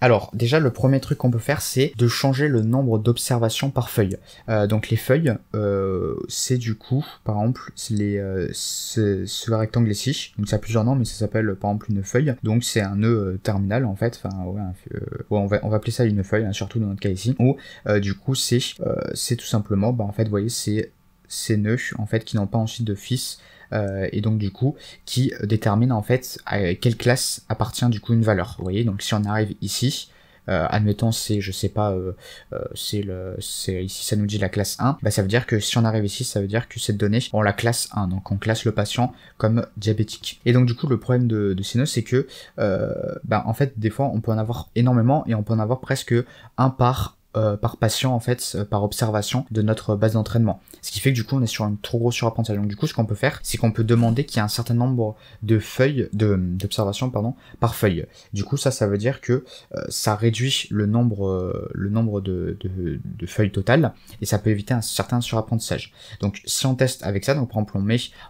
Alors, déjà, le premier truc qu'on peut faire, c'est de changer le nombre d'observations par feuille. Donc les feuilles, c'est du coup, par exemple, ce rectangle ici. Donc ça a plusieurs noms, mais ça s'appelle par exemple une feuille. Donc c'est un nœud terminal en fait. Enfin, ouais, on va appeler ça une feuille, hein, surtout dans notre cas ici. Où du coup c'est tout simplement, en fait, vous voyez, c'est ces nœuds en fait qui n'ont pas ensuite de fils. Et donc du coup qui détermine en fait à quelle classe appartient du coup une valeur. Vous voyez, donc si on arrive ici, admettons c'est, je sais pas, ici ça nous dit la classe 1, ça veut dire que si on arrive ici, ça veut dire que cette donnée on la classe 1, donc on classe le patient comme diabétique. Et donc du coup le problème de ces nœuds, c'est que en fait des fois on peut en avoir énormément et on peut en avoir presque un par patient en fait, par observation de notre base d'entraînement. Ce qui fait que du coup on est sur un trop gros surapprentissage. Donc du coup ce qu'on peut faire, c'est qu'on peut demander qu'il y ait un certain nombre de feuilles, d'observations par feuille. Du coup ça veut dire que ça réduit le nombre de feuilles totales et ça peut éviter un certain surapprentissage. Donc si on teste avec ça, donc par exemple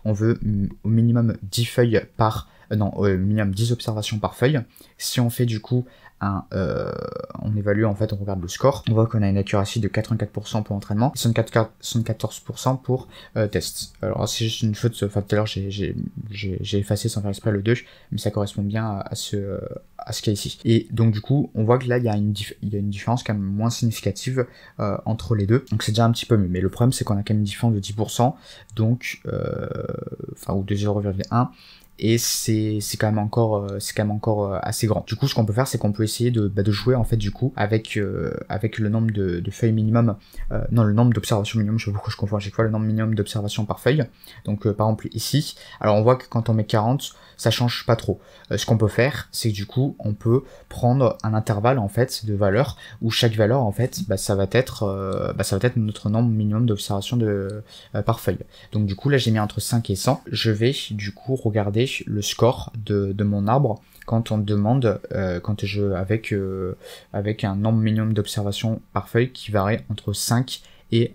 on veut au minimum 10 feuilles par minimum 10 observations par feuille. Si on fait du coup on évalue en fait, on regarde le score, on voit qu'on a une accuracy de 84% pour entraînement et 74% pour test. Alors c'est juste une faute, enfin tout à l'heure j'ai effacé sans faire exprès le 2, mais ça correspond bien à ce cas ici. Et donc du coup on voit que là il y a une différence quand même moins significative entre les deux, donc c'est déjà un petit peu mieux. Mais le problème c'est qu'on a quand même une différence de 10%, donc ou de 0,1, et c'est quand même encore assez grand. Du coup ce qu'on peut faire, c'est qu'on peut essayer de jouer en fait du coup avec le nombre de feuilles minimum, le nombre d'observations minimum, je sais pas pourquoi je confonds à chaque fois, le nombre minimum d'observations par feuille. Donc par exemple ici, alors on voit que quand on met 40, ça change pas trop. Ce qu'on peut faire, c'est que du coup on peut prendre un intervalle en fait de valeurs où chaque valeur en fait ça va être notre nombre minimum d'observations par feuille. Donc du coup là j'ai mis entre 5 et 100. Je vais du coup regarder le score de mon arbre quand on demande avec un nombre minimum d'observations par feuille qui varie entre 5 et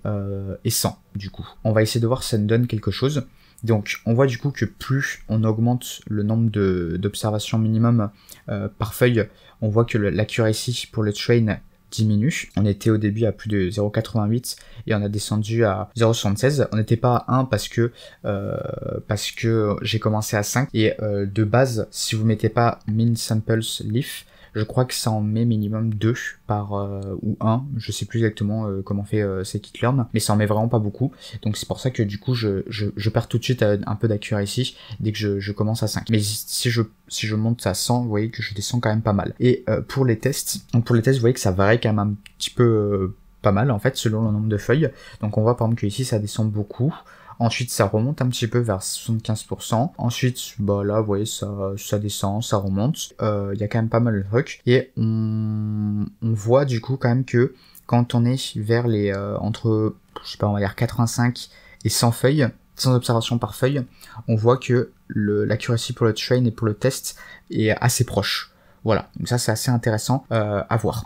100 du coup. On va essayer de voir si ça nous donne quelque chose. Donc on voit du coup que plus on augmente le nombre d'observations minimum par feuille, on voit que l'accuracy pour le train diminue. On était au début à plus de 0,88 et on a descendu à 0,76. On n'était pas à 1 parce que j'ai commencé à 5 et de base, si vous mettez pas min samples leaf, je crois que ça en met minimum 2 ou 1, je sais plus exactement comment fait scikit-learn, mais ça en met vraiment pas beaucoup, donc c'est pour ça que du coup je perds tout de suite un peu d'accuracy dès que je commence à 5. Mais si je monte à 100, vous voyez que je descends quand même pas mal. Et pour les tests, vous voyez que ça varie quand même un petit peu pas mal en fait selon le nombre de feuilles. Donc on voit par exemple que ici ça descend beaucoup. Ensuite, ça remonte un petit peu vers 75%. Ensuite, là, vous voyez, ça descend, ça remonte. Il y a quand même pas mal de trucs. Et on voit du coup quand même que quand on est vers les entre, je sais pas, on va dire 85 et 100 feuilles, 100 observations par feuille, on voit que l'accuracy pour le train et pour le test est assez proche. Voilà, donc ça c'est assez intéressant à voir.